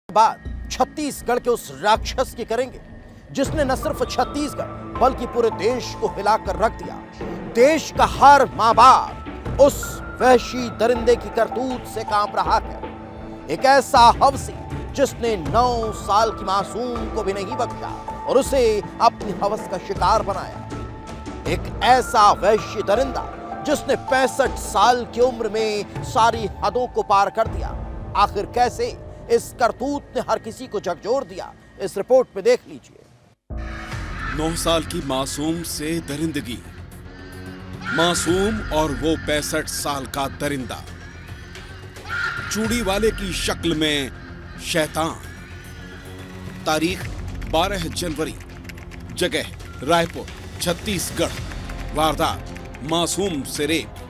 बात छत्तीसगढ़ के उस राक्षस की करेंगे जिसने न सिर्फ छत्तीसगढ़ बल्कि पूरे देश को हिलाकर रख दिया। देश का हर मां बाप उस वहशी दरिंदे की करतूत से कांप रहा है। एक ऐसा हवसी जिसने 9 साल की मासूम को भी नहीं बख्शा और उसे अपनी हवस का शिकार बनाया। एक ऐसा वहशी दरिंदा जिसने 65 साल की उम्र में सारी हदों को पार कर दिया। आखिर कैसे इस करतूत ने हर किसी को झकझोर दिया, इस रिपोर्ट में देख लीजिए। 9 साल की मासूम से दरिंदगी, मासूम और वो 65 साल का दरिंदा, चूड़ी वाले की शक्ल में शैतान। तारीख 12 जनवरी, जगह रायपुर, छत्तीसगढ़। वारदात मासूम से रेप।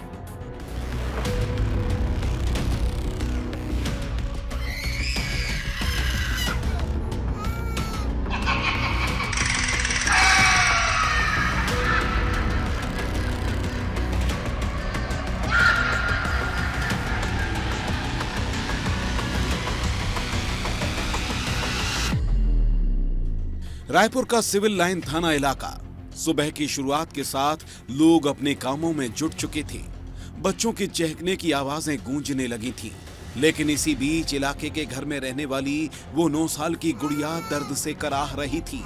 रायपुर का सिविल लाइन थाना इलाका। सुबह की शुरुआत के साथ लोग अपने कामों में जुट चुके थे। बच्चों के चहकने की आवाजें गूंजने लगी थीं। लेकिन इसी बीच इलाके के घर में रहने वाली वो 9 साल की गुड़िया दर्द से कराह रही थी।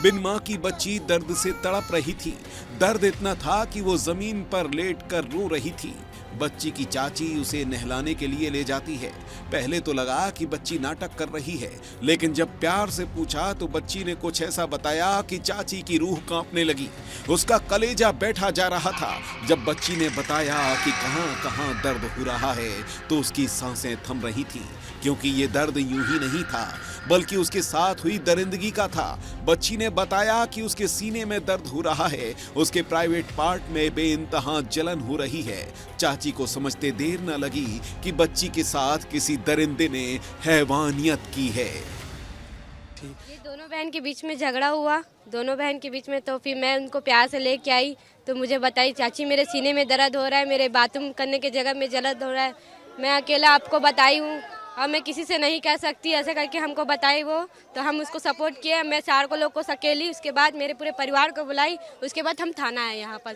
बिन मां की बच्ची दर्द से तड़प रही थी। दर्द इतना था कि वो जमीन पर लेटकर रो रही थी। बच्ची की चाची उसे नहलाने के लिए ले जाती है। पहले तो लगा कि बच्ची नाटक कर रही है, लेकिन जब प्यार से पूछा तो बच्ची ने कुछ ऐसा बताया कि चाची की रूह कांपने लगी। उसका कलेजा बैठा जा रहा था। जब बच्ची ने बताया कि कहां-कहां दर्द हो रहा है तो उसकी सांसें थम रही थी, क्योंकि ये दर्द यूं ही नहीं था बल्कि उसके साथ हुई दरिंदगी का था। बच्ची ने बताया कि उसके सीने में दर्द हो रहा है, उसके प्राइवेट पार्ट में बेइंतहा जलन हो रही है। चाची को समझते देर न लगी कि बच्ची के साथ किसी दरिंदे ने हैवानियत की है। ये दोनों बहन के बीच में झगड़ा हुआ, दोनों बहन के बीच में। तो फिर मैं उनको प्यार से लेके आई तो मुझे बताई, चाची मेरे सीने में दर्द हो रहा है, मेरे बाथरूम करने की जगह में दर्द हो रहा है, मैं अकेला आपको बताई हूँ और मैं किसी से नहीं कह सकती। ऐसे करके हमको बताई वो, तो हम उसको सपोर्ट किए। मैं 4 को लोग को सकेली, उसके बाद मेरे पूरे परिवार को बुलाई, उसके बाद हम थाना आए यहाँ पर।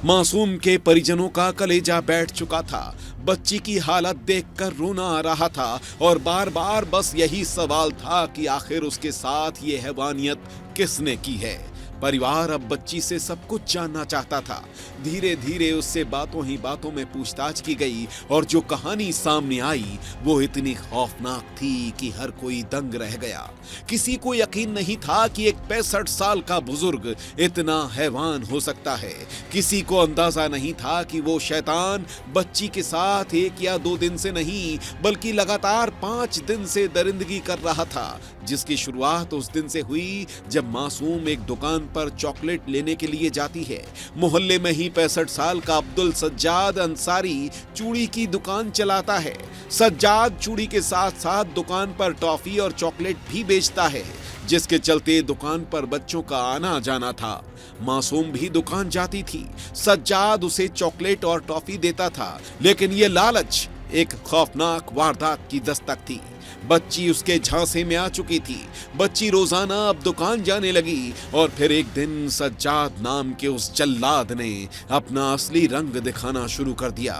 मासूम के परिजनों का कलेजा बैठ चुका था। बच्ची की हालत देखकर रोना आ रहा था और बार बार बस यही सवाल था कि आखिर उसके साथ ये हैवानियत किसने की है। परिवार अब बच्ची से सब कुछ जानना चाहता था। धीरे धीरे उससे बातों ही बातों में पूछताछ की गई और जो कहानी सामने आई वो इतनी खौफनाक थी कि हर कोई दंग रह गया। किसी को यकीन नहीं था कि एक 65 साल का बुजुर्ग इतना हैवान हो सकता है। किसी को अंदाजा नहीं था कि वो शैतान बच्ची के साथ 1 या 2 दिन से नहीं बल्कि लगातार 5 दिन से दरिंदगी कर रहा था, जिसकी शुरुआत उस दिन से हुई जब मासूम एक दुकान पर चॉकलेट लेने के लिए जाती है। मोहल्ले में ही 65 साल का अब्दुल सज्जाद अंसारी चूड़ी की दुकान चलाता है। सज्जाद चूड़ी के साथ साथ दुकान पर टॉफी और चॉकलेट भी बेचता है, जिसके चलते दुकान पर बच्चों का आना जाना था। मासूम भी दुकान जाती थी। सज्जाद उसे चॉकलेट और टॉफी देता था, लेकिन ये लालच एक खौफनाक वारदात की दस्तक थी। बच्ची उसके झांसे में आ चुकी थी। बच्ची रोजाना अब दुकान जाने लगी और फिर एक दिन सज्जाद नाम के उस जल्लाद ने अपना असली रंग दिखाना शुरू कर दिया।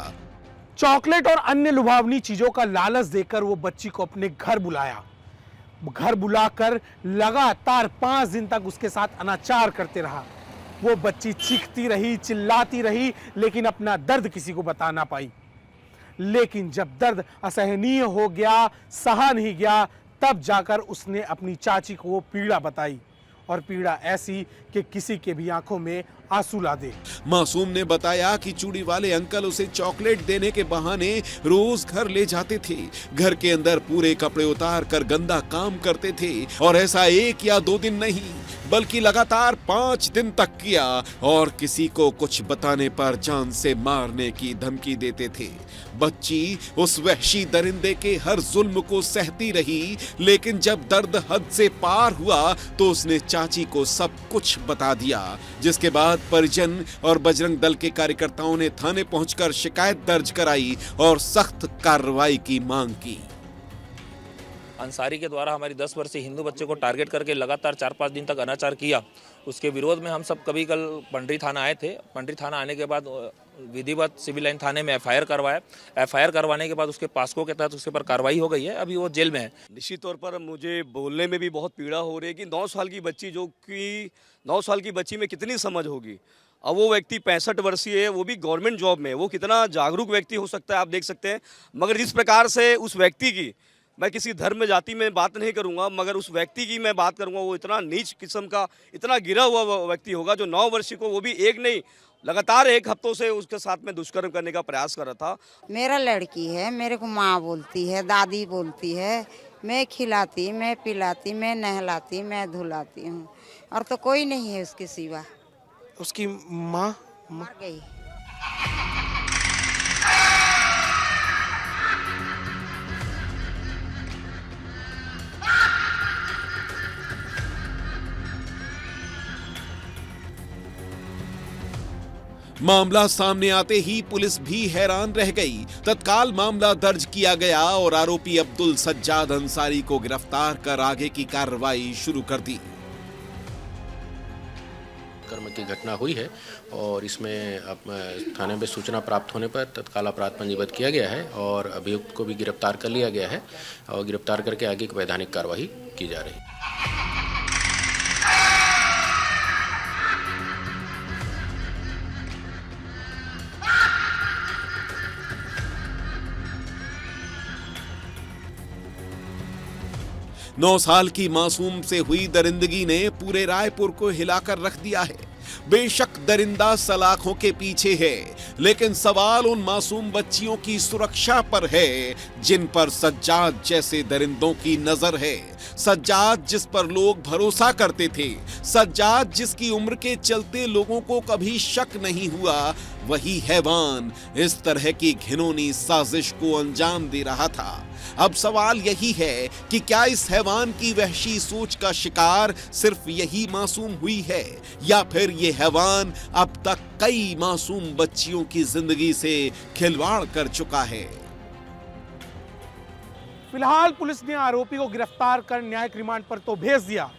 चॉकलेट और अन्य लुभावनी चीजों का लालच देकर वो बच्ची को अपने घर बुलाया। घर बुलाकर लगातार 5 दिन तक उसके साथ अनाचार करते रहा। वो बच्ची चीखती रही, चिल्लाती रही, लेकिन अपना दर्द किसी को बता ना पाई। लेकिन जब दर्द असहनीय हो गया, सहा नहीं गया, तब जाकर उसने अपनी चाची को वो पीड़ा बताई। और पीड़ा ऐसी कि किसी के भी आंखों में आंसू ला दे। मासूम ने बताया कि चूड़ी वाले अंकल उसे चॉकलेट देने के बहाने रोज घर ले जाते थे। घर के अंदर पूरे कपड़े उतार कर गंदा काम करते थे और ऐसा 1 या 2 दिन नहीं बल्कि लगातार 5 दिन तक किया और किसी को कुछ बताने पर जान से मारने की धमकी देते थे। बच्ची उस वहशी दरिंदे के हर जुल्म को सहती रही, लेकिन जब दर्द हद से पार हुआ तो उसने चाची को सब कुछ बता दिया, जिसके बाद परिजन और बजरंग दल के कार्यकर्ताओं ने थाने पहुंचकर शिकायत दर्ज कराई और सख्त कार्रवाई की मांग की। अंसारी के द्वारा हमारी 10 वर्षीय हिंदू बच्चे को टारगेट करके लगातार 4-5 दिन तक अनाचार किया। उसके विरोध में हम सब कभी कल पंडरी थाना आए थे। पंडरी थाना आने के बाद विधिवत सिविल लाइन थाने में एफआईआर करवाया। एफआईआर करवाने के बाद उसके पास्को के तहत उसके पर कार्रवाई हो गई है। अभी वो जेल में है। निश्चित तौर पर मुझे बोलने में भी बहुत पीड़ा हो रही है कि 9 साल की बच्ची, जो कि 9 साल की बच्ची में कितनी समझ होगी। अब वो व्यक्ति 65 वर्षीय है, वो भी गवर्नमेंट जॉब में, वो कितना जागरूक व्यक्ति हो सकता है आप देख सकते हैं। मगर जिस प्रकार से उस व्यक्ति की, मैं किसी धर्म जाति में बात नहीं करूंगा, मगर उस व्यक्ति की मैं बात करूंगा, वो इतना नीच किस्म का, इतना गिरा हुआ व्यक्ति होगा जो 9 वर्षीय को, वो भी एक नहीं लगातार 1 हफ्तों से उसके साथ में दुष्कर्म करने का प्रयास कर रहा था। मेरा लड़की है, मेरे को माँ बोलती है, दादी बोलती है, मैं खिलाती, मैं पिलाती, मैं नहलाती, मैं धुलाती हूँ, और तो कोई नहीं है उसके सिवा। उसकी माँ मर गई। मामला सामने आते ही पुलिस भी हैरान रह गई। तत्काल मामला दर्ज किया गया और आरोपी अब्दुल सज्जाद अंसारी को गिरफ्तार कर आगे की कार्रवाई शुरू कर दी। कर्म की घटना हुई है और इसमें थाने में सूचना प्राप्त होने पर तत्काल अपराध पंजीबद्ध किया गया है और अभियुक्त को भी गिरफ्तार कर लिया गया है और गिरफ्तार करके आगे की वैधानिक कार्रवाई की जा रही है। नौ साल की मासूम से हुई दरिंदगी ने पूरे रायपुर को हिलाकर रख दिया है। बेशक दरिंदा सलाखों के पीछे है, लेकिन सवाल उन मासूम बच्चियों की सुरक्षा पर है जिन पर सज्जाद जैसे दरिंदों की नजर है। सज्जाद जिस पर लोग भरोसा करते थे, सज्जाद जिसकी उम्र के चलते लोगों को कभी शक नहीं हुआ, वही हैवान इस तरह की घिनौनी साजिश को अंजाम दे रहा था। अब सवाल यही है कि क्या इस हैवान की वहशी सोच का शिकार सिर्फ यही मासूम हुई है, या फिर ये हैवान अब तक कई मासूम बच्चियों की जिंदगी से खिलवाड़ कर चुका है। फिलहाल पुलिस ने आरोपी को गिरफ्तार कर न्यायिक रिमांड पर तो भेज दिया,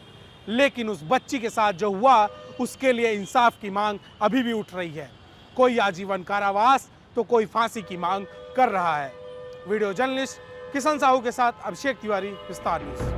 लेकिन उस बच्ची के साथ जो हुआ उसके लिए इंसाफ की मांग अभी भी उठ रही है। कोई आजीवन कारावास तो कोई फांसी की मांग कर रहा है। वीडियो जर्नलिस्ट किशन साहू के साथ अभिषेक तिवारी, विस्तार न्यूज।